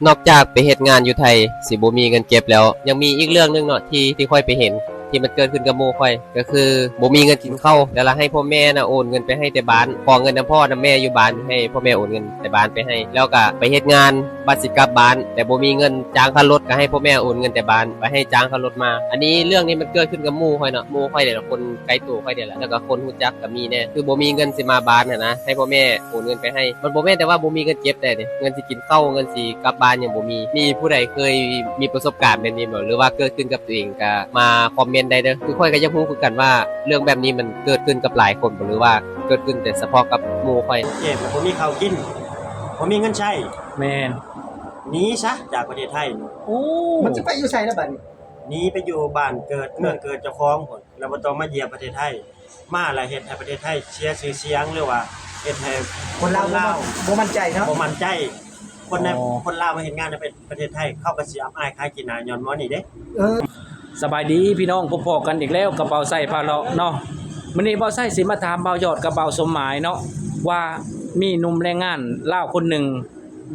นอกจากไปเฮ็ดงานอยู่ไทยสิบ่มีเงินเก็บแล้วยังมีอีกเรื่องหนึงเนาะที่ค่อยไปเห็นที่มันเกิดขึ้นกับหมู่ข้อยก็คือบ่มีเงินกินข้าวแล้วล่ะให้พ่อแม่น่ะโอนเงินไปให้แต่บ้านขอเงินนำพ่อนำแม่อยู่บ้านให้พ่อแม่โอนเงินแต่บ้านไปให้แล้วก็ไปเฮ็ดงานบัดสิกลับบ้านแต่บ่มีเงินจ้างค่ารถก็ให้พ่อแม่โอนเงินแต่บ้านไปให้จ้างค่ารถมาอันนี้เรื่องนี้มันเกิดขึ้นกับหมู่ข้อยเนาะหมู่ข้อยเนี่ยคนใกล้ตัวข้อยเนี่ยแหละแล้วก็คนรู้จักก็มีแน่คือบ่มีเงินสิมาบ้านน่ะนะให้พ่อแม่โอนเงินไปให้มันบ่แม่นแต่ว่าบ่มีเงินเก็บแต่เด้เงินสิกินข้าวเงินสิกลับบ้านยังบ่มีผู้ใดเคยมีประสบการณ์แบบนี้บ่หรือว่าเกิดขึ้นกับตัวเองก็มาคอมเมนต์ได้เด้อคือข้อยก็อยากรู้คือกันว่าเรื่องแบบนี้มันเกิดขึ้นกับหลายคนบ่หรือว่าเกิดขึ้นแต่เฉพาะกับหมู่ข้อยเจ็บผมมีข้าวกินผมมีเงินใช้แม่นหนีซะจากประเทศไทยโอ้มันจะไปอยู่ไสแล้วบัดนี้หนีไปอยู่บ้านเกิดเมืองเกิดเจ้าของพุ่นแล้วบ่ต้องมาเยียมประเทศไทยมาแล้วเฮ็ดให้ประเทศไทยเสียชื่อเสียงหรือว่าเฮ็ดให้คนลาวบ่มั่นใจเนาะบ่มั่นใจคนลาวมาเฮ็ดงานในประเทศไทยเขาก็สิอับอายขายขี้หน้าย้อนหมอนี่เด้เออสบายดีพี่น้องพบกันอีกแล้วกับเบาไส้พาเลาะเนาะมื้อนี้เบาไส้สิมาถามเบายอดกับเบาสมหมายเนาะว่ามีหนุ่มแรงงานลาวคนหนึ่ง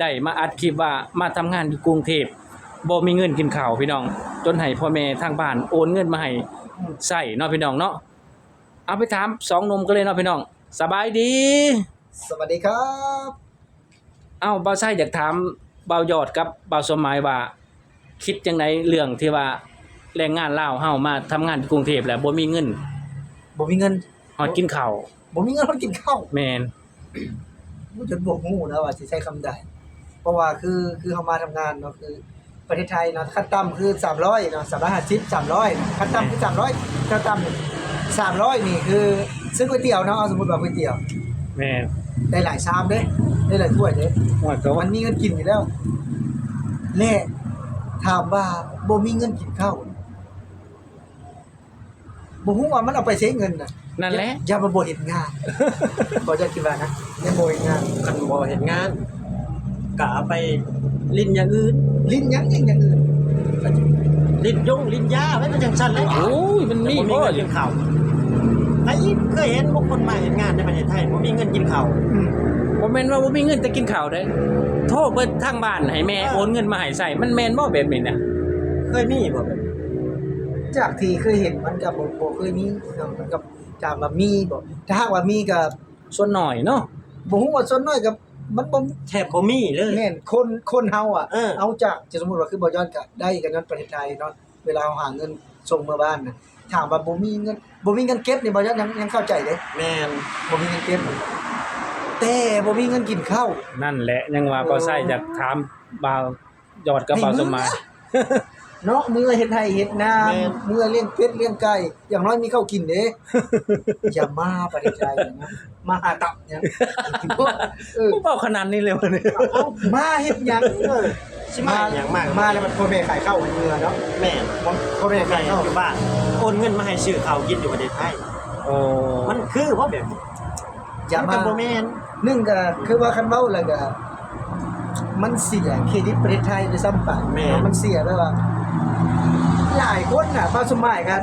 ได้มาอัดคลิปว่ามาทำงานอยู่กรุงเทพบ่มีเงินกินข้าวพี่น้องจนให้พ่อแม่ทางบ้านโอนเงินมาให้ใช้เนาะพี่น้องเนาะเอาไปถาม2หนุ่มกันเลยเนาะพี่น้องสบายดี สวัสดีครับ เอ้าเบาไส้อยากถามเบายอดกับเบาสมหมายว่าคิดจังไดเรื่องที่ว่าแรงงานลาวเฮามาทำงานที่กรุงเทพแล้วบ่มีเงินบ่มีเงินฮอดกินข้าวบ่มีเงินพอกินข้าวแม่นบ่จนบ่ฮู้นะว่าสิใช้คำใดเพราะว่าคือเฮามาทำงานเนาะคือประเทศไทยเนาะขั้นต่ำคือ300เนาะ350 300ขั้นต่ำคือ300ขั้นต่ำนี่300นี่คือซื้อก๋วยเตี๋ยวเนาะเอาสมมุติว่าก๋วยเตี๋ยวแม่นได้หลายชามเด้ได้หลายถ้วยเด้ฮอดก็ มันมีเงินกินอยู่แล้วและถามว่าบ่มีเงินกินข้าวบ่ฮู้ว่ามันเอาไปใช้เงินน่ะนั่นแหละอย่ามาบ่เฮ็ดงาน บ่จะคิดว่านะอย่าบ่เฮ็ดงาน คันบ่เฮ็ดงานก็เอาไปลิ้นอย่างอื่น ลิ้นหยังอย่างอื่นลิ้นยาไว้มันจังซั่นเลย โอ้ยมันมี บ่ บ่ มีเงินกินข้าวไอ้เคยเห็นบุคคลมาเฮ็ดงานในประเทศไทยบ่มีเงินกินข้าว บ่แม่นว่าบ่มีเงินแต่กินข้าวเด้โทรเบิดทางบ้านให้แม่โอนเงินมาให้ใช้มันแม่นบ่แบบนี้น่ะเคยมีบ่แบบ จากที่เคยเห็นมันก็บ่เคยมีเนาะมันก็จากว่ามีบ่ถ้าหากว่ามีก็ ส่วนน้อยเนาะ บ่ฮู้ว่าส่วนน้อยก็มันบ่ แทบบ่มีเลย แม่นคนเฮาอ่ะ เอา จากจะสมมุติว่าคือบ่ย้อนก็ได้กันย้อนประเทศไทยเนาะเวลาเราหาเงินส่งมาบ้านน่ะถามว่าบ่มีเงินเก็บนี่บ่ย้อนยังเข้าใจเด้ แม่น บ่มีเงินเก็บแต่บ่มีเงินกินข้าว นั่นแหละยังว่าเบาไส้อยากถามบ่าวยอดกับเบาสมหมาย เนาะมื้อเฮ็ดไร่เฮ็ดนามื้อเลี้ยงเป็ดเลี้ยงไก่อย่างน้อยมีข้าวกินเด้ อย่ามาประเทศไทยนะมาหาตับหยังเว้าขนาดนี้เลยวันนี้ เอ้ามาเฮ็ดหยังสิมาหยังมาก มาแล้วมันพ่อแม่ขายข้าวให้เมื่อเนาะ แม่น พ่อแม่ ใคร ขายข้าว อยู่บ้านโอนเงินมาให้ซื้อข้าวกินอยู่ประเทศไทย โอ้ มันคือเพราะแบบ อย่ามา บ่แม่น นึงก็คือว่าคันเว้าแล้วก็มันเสียเครดิตประเทศไทยด้วยซ้ำไปมันเสียแบบว่าหลายคนน่ะบ่สมัยกัน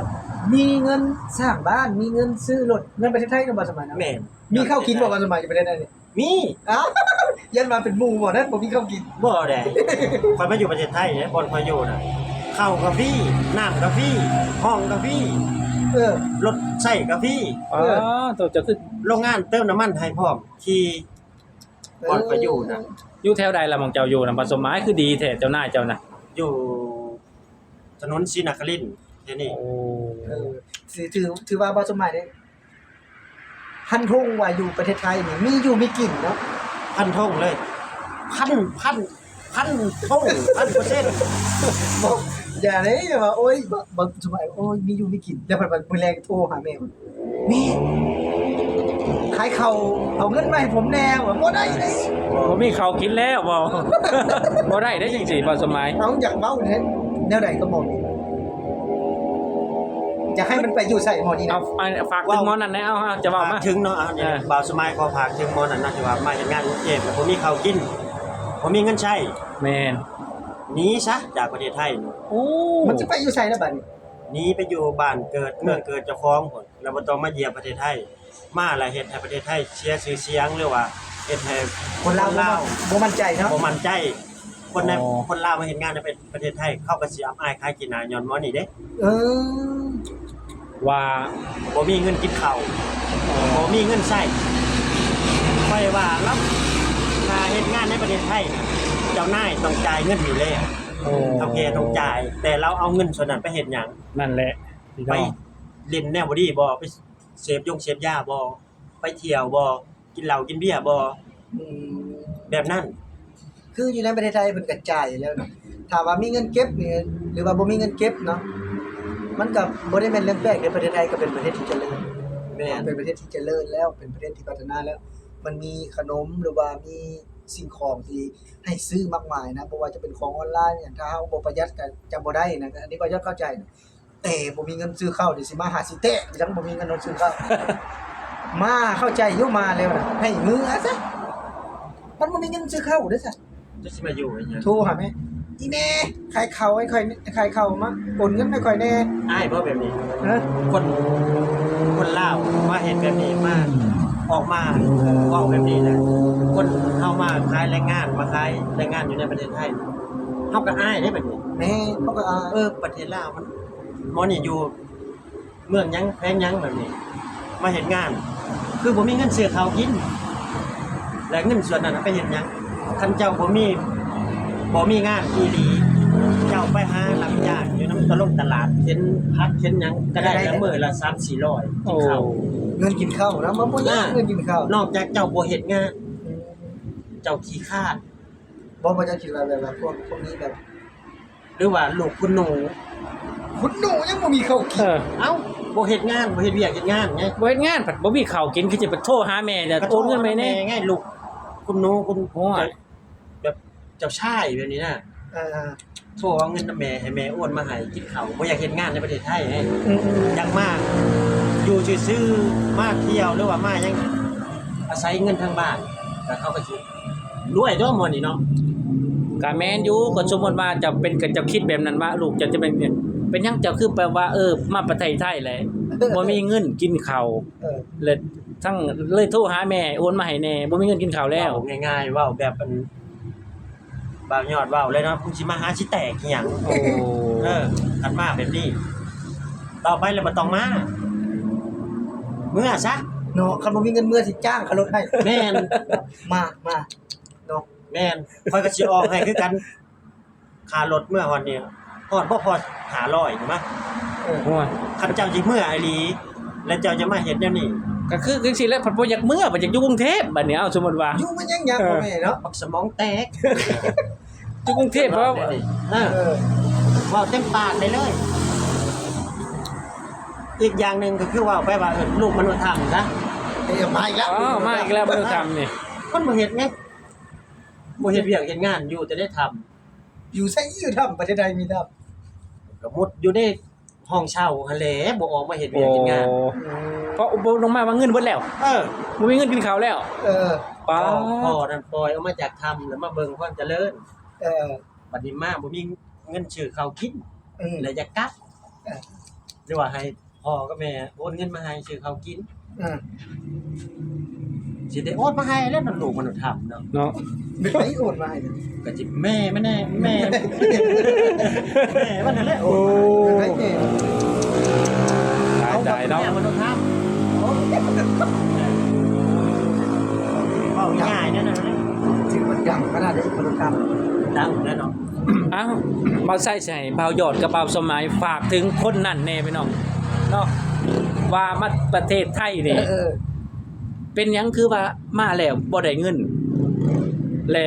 มีเงินสร้างบ้านมีเงินซื้อรถเงินประเทศไทยก็บ่สมัยนะ แม่น มีข้าวกินบ่บ่สมัยอยู่ประเทศไทยนี่ มี อ้าว ยันมาเป็นหมู่บ่นั้นบ่มีข้าวกิน บ่ได้ข่อยมาอยู่ประเทศไทยเนี่ยบ่ข่อยอยู่น่ะข้าวก็ฟรีน้ำก็ฟรีห้องก็ฟรี รถใช้ก็ฟรี อ๋อตัวจะคือ โรงงานเติมน้ำมันให้พร้อมที่บ่ข่อยอยู่น่ะ อยู่แถวใดล่ะหม่องเจ้าอยู่น่ะบ่สมหมายคือดีแท้เจ้านายเจ้าน่ะ อยู่ถนนศรีนครินทร์ที่นี่ โอ้ ถือว่าบ่สมัยนี้พันธงว่าอยู่ประเทศไทยนี่มีอยู่มีกินเนาะ พันธงเลยพันธง1,000% บ่อย่าเลยว่าโอ๊ยบ่สมัยโอ๊ยมีอยู่มีกินแล้วบัดมื้อแรกโทรหาแม่แม่ขายข้าวเอาเงินมาให้ผมแน่ว่าบ่ได้เด้ บ่มีข้าวกินแล้วบ่ บ่ได้ได้จังซี่บ่สมหมาย เอาอยากเว้าเนี่ยแนวใดก็บ่มีอยากให้มันไปอยู่ใส่หม้อนี้นะ เอาฝากถึงหมอนั่นแหละเอาจะเว้ามา ถึงเนาะบ่าวสมัยขอฝากถึงหมอนั่นนะที่ว่ามาเฮ็ดงานกรุงเทพบ่มีข้าวกินบ่มีเงินใช้ แม่น หนีซะจากประเทศไทย โอ้ มันจะไปอยู่ใส่แล้วบัดนี้ หนีไปอยู่บ้านเกิดเมืองเกิดเจ้าของพุ่นแล้วบ่ต้องมาเยียมประเทศไทยมาแล้วเฮ็ดให้ประเทศไทยเสียชื่อเสียงหรือว่าเฮ็ดให้ คนลาวบ่มั่นใจเนาะ บ่มั่นใจ ค คนใน อ๋อ คนลาวมาเฮ็ดงานในประเทศไทยเขาก็สิอับอายขายกินหน้าย้อนหมอนี่เด้ เออ ว่า บ่มีเงินกินข้าวบ่มีเงินใช้ค่อยว่ารับถ้าเฮ็ดงานในประเทศไทยน่ะเจ้านายต้องจ่ายเงินอยู่แล้ว โอ้ เท่าแก่ต้องจ่าย แต่เราเอาเงินส่วนนั้นไปเฮ็ดหยัง นั่นแหละพี่ ไป น้อง เล่นแนวบ่ดีบ่ไปเสพยาบ่ไปเที่ยวบ่กินเหล้ากินเบียร์บ่ อืม แบบนั้น คืออยู่ในประเทศไทยเพิ่นก็จ่ายอยู่แล้วเนาะถ้าว่ามีเงินเก็บนี่หรือว่าบ่มีเงินเก็บเนาะมันก็บ่ได้แม่นเรื่องแปลกในประเทศไทยก็เป็นประเทศที่เจริญ แม่น เป็นประเทศที่เจริญแล้วเป็นประเทศที่พัฒนาแล้ว มันมีขนมหรือว่ามีสิ่งของที่ให้ซื้อมากมายนะบ่ว่าจะเป็นของออนไลน์อย่างถ้าเฮาบ่ประหยัดก็จะบ่ได้นะอันนี้ก็ยอดเข้าใจนะแต่บ่มีเงินซื้อข้าวเดี๋ยวสิมาหาสิเตะจังบ่มีเงินซื้อข้าว มาเข้าใจอยู่มาแล้วนะให้มือซะมันบ่มีเงินซื้อข้าวเด้อซะ จะสิมาอยู่ไอ้หยัง โทรหาแม่อีแม่ขายข้าวให้ค่อยขายข้าวมาโอนเงินให้ค่อยแน่ อ้ายบ่แบบนี้ ฮะ คนลาวมาเห็นแบบนี้มาออกมาเว้าแบบนี้นะคนเฮามาขายแรงงานมาขายแรงงานอยู่ในประเทศไทยเฮาก็อายได้แบบนี้ แม่เขาก็ประเทศลาวมันหมอนี่อยู่เมืองหยังแพงหยังแบบนี้ มาเฮ็ดงาน คือบ่มีเงินซื้อข้าวกิน แล้วเงินส่วนนั้นเอาไปเฮ็ดหยังคันเจ้าบ่มีงานอีหลีเจ้าไปหารับจ้างอยู่นำตลาดเข็นผักเข็นหยังก็ได้ละมื้อละ 3-400กิ โอ้ นข้าว เงินกินข้าวนะมันบ่ยากเงินกินข้าวน อกจากเจ้าบ่เฮ็ดงาน เจ้าขี้คร้าด บ่จะคิดว่าแบบพวกนี้แบบ หรือว่าลูกคุณหนู คุณหนูยังบ่มีข้าวกิ เอน อ เอ้าบ่เฮ็ดงานบ่เฮ็ดเวียกเฮ็ดงานไง บ่เฮ็ดงานผัดบ่มีข้าวกินคือจะไปโทรหาแม่เนี่ยโอนเงินไปแน่ ไงลูกคุณหนูคุณ โอ้ย แบบเจ้าชายแบบนี้น่ะ อ่า โทรเอาเงินนำแม่ให้แม่โอนมาให้กินข้าวบ่อยากเฮ็ดงานในประเทศไทยไง อืม อยากมาอยู่ซื่อๆมาเที่ยวหรือว่ามาหยังอาศัยเงินทางบ้านก็เขาก็สิรวยตัวหมดนี่เนาะ ก็แม่นอยู่ก็สมมุติว่าจะเป็นก็จะคิดแบบนั้นว่าลูกจะเป็นเป็นหยังจะคือแปลว่ามาประเทศไทยแหละบ่มีเงินกินข้าว เออ เลยทั้งเลยโทรหาแม่โอนมาให้แน่บ่มีเงินกินข้าวแล้ว เว้าง่ายๆเว้าแบบมันบ่าวยอดเว้าเลยเนาะมึงสิมาหาสิแตกอีหยัง โอ้ คันมาแบบนี้ ต่อไปแล้วบ่ต้องมาเมื่อซะ เนาะคันบ่มีเงินเมื่อสิจ้างขับรถให้ แม่น มาเนาะ แม่นข่อยก็สิออกให้คือกันค่ารถเมื่อฮอดนี่ฮอดบ่พอ500ถูกมั้ย เออ โอ้ย คันเจ้าสิเมื่อไอ้หลี แล้วเจ้าจะมาเฮ็ดแนวนี้ ก็คือจังซี่แหล้วผัดบ่อยากเมื่อบ่อยากอยู่กรุงเทพบัดนี้เอาสมมุติว่า อยู่มันยังพ่อแม่เนาะ บักสมองแตก อยู่กรุงเทพเพราะ เออ เออ เว้าเต็มปากได้เลย อีกอย่างหนึงก็คือว่าไปว่าลูกมนุษย์ธรรมซะ เอ้ยมาอีกแล้ว อ๋อมาอีกแล้วบ่ต้องทำนี่ คนบ่เฮ็ดไงบ่เฮ็ดเวียกเฮ็ดงานอยู่แต่ได้ทำ อยู่ไสอยู่ทำประเทศไทยมีทำ ก็มุดอยู่ในห้องเช่าหั่นแหละบ่ออกมาเฮ็ดเวียกเฮ็ดงาน เพราะบ่ลงมาว่าเงินเบิดแล้ว เออ บ่มีเงินกินข้าวแล้ว เออ ป้า พ่อนั่นปล่อยออกมาจากถ้ำแล้วมาเบิ่งความเจริญ เออ บัดนี้มาบ่มีเงินซื้อข้าวกิน อืม แล้วอยากกลับ เออ หรือว่าให้พ่อกับแม่โอนเงินมาให้ซื้อข้าวกิน อ่า สิได้โอนมาให้แล้วนั่นลูกมนุษย์ธรรมเนาะ เนาะ เป็นไผโอนมาให้เนี่ย ก็จิแม่มันแน่แม่ แม่มันนั่นแหละโอ้ เป็นไผเนี่ย ตายเนาะ แม่มนุษย์ธรรมเว้าง่ายๆนั่นน่ะ ถึงมันดังขนาดนี้คนทำ ดังแน่เนาะ อ้าวเบาใส่ใส่เบาหยอดกระเป๋าสมัยฝากถึงคนนั่นแน่พี่น้องเนาะว่ามาประเทศไทยนี่ เออ เป็นหยังคือว่ามาแล้วบ่ได้เงินและ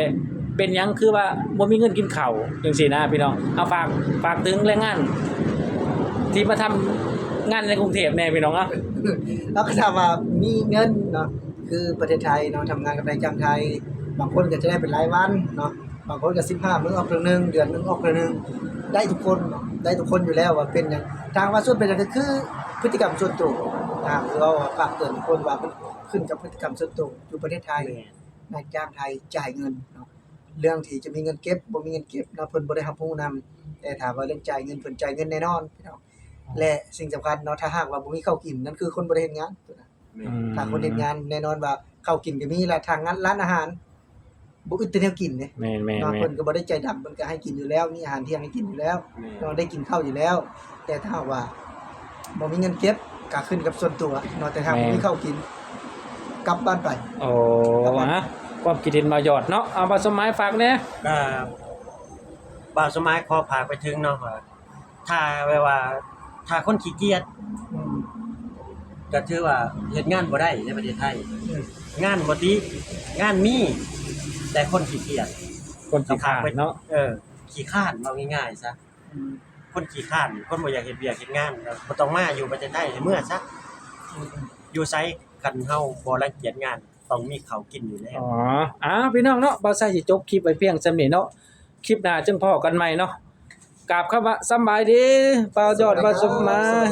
เป็นหยังคือว่าบ่มีเงินกินข้าวจังซี่นะพี่น้องเอาฝากถึงแรงงาน ที่มาทำงานในกรุงเทพแน่พี่น้องอ่ะ แล้วก็ถามว่ามีเงินเนาะคือประเทศไทยเนาะทำงานกับนายจ้างไทย บางคนก็จะได้เป็นรายวันเนาะบางคนก็15มื้อออกเดือนนึงเดือนนึงออกเดือนนึงได้ทุกคนเนาะได้ทุกคนอยู่แล้วว่าเป็นหยังทางว่าส่วนเป็นหยังก็คือพฤติกรรมส่วนตัวคือว่าฝากเตือนทุกคนว่ามันขึ้นกับพฤติกรรมส่วนตัวอยู่ประเทศไทยนายจ้างไทยจ่ายเงินเนาะเรื่องที่จะมีเงินเก็บบ่มีเงินเก็บเนาะเพิ่นบ่ได้รับรู้นำแต่ถามว่าเรื่องจ่ายเงินเพิ่นจ่ายเงินแน่นอนพี่น้องและสิ่งสำคัญเนาะถ้าหากว่าบ่มีข้าวกินนั่นคือคนบ่ได้เฮ็ดงาน ถ้าคนเฮ็ดงานแน่นอนว่าข้าวกินก็มีและทางงานร้านอาหาร บ่อึดแต่แนวกินเด้ แม่น เนาะ ๆ เพิ่นก็บ่ได้ใจดำเพิ่นก็ให้กินอยู่แล้วมีอาหารเที่ยงให้กินอยู่แล้ว แม่น เนาะได้กินข้าวอยู่แล้ว แต่ถ้าหากว่าบ่มีเงินเก็บก็ขึ้นกับส่วนตัวเนาะแต่ถ้าบ่มีข้าวกินกลับบ้านไป โอ้ฮะความคิดเห็นบ่าวยอดเนาะเอาบ่สมหมายฝากแหน่ ก็บ่าวสมัยขอฝากไปถึงเนาะว่าถ้าแบบว่าถ้าคนขี้เกียจ อืม ก็ถือว่าเฮ็ดงานบ่ได้ในประเทศไทย อืม งานบ่ติงานมีแต่คนขี้เกียจ คนสิขาดเนาะ ขี้คร้านเอาง่ายๆซะคนขี้คร้านคนบ่อยากเฮ็ดเวียกเฮ็ดงานก็บ่ต้องมาอยู่ประเทศไทยให้เมื่อซะอยู่ไสคันเฮาบ่รังเกียจงานต้องมีข้าวกินอยู่แล้ว อ๋อพี่น้องเนาะบ่าวไส้สิจบคลิปไว้เพียงส่ำนี้เนาะคลิปหน้าจึงพ้อกันใหม่เนาะกราบคำว่าสำบายดีบ่าวยอดบ่าวสมหมาย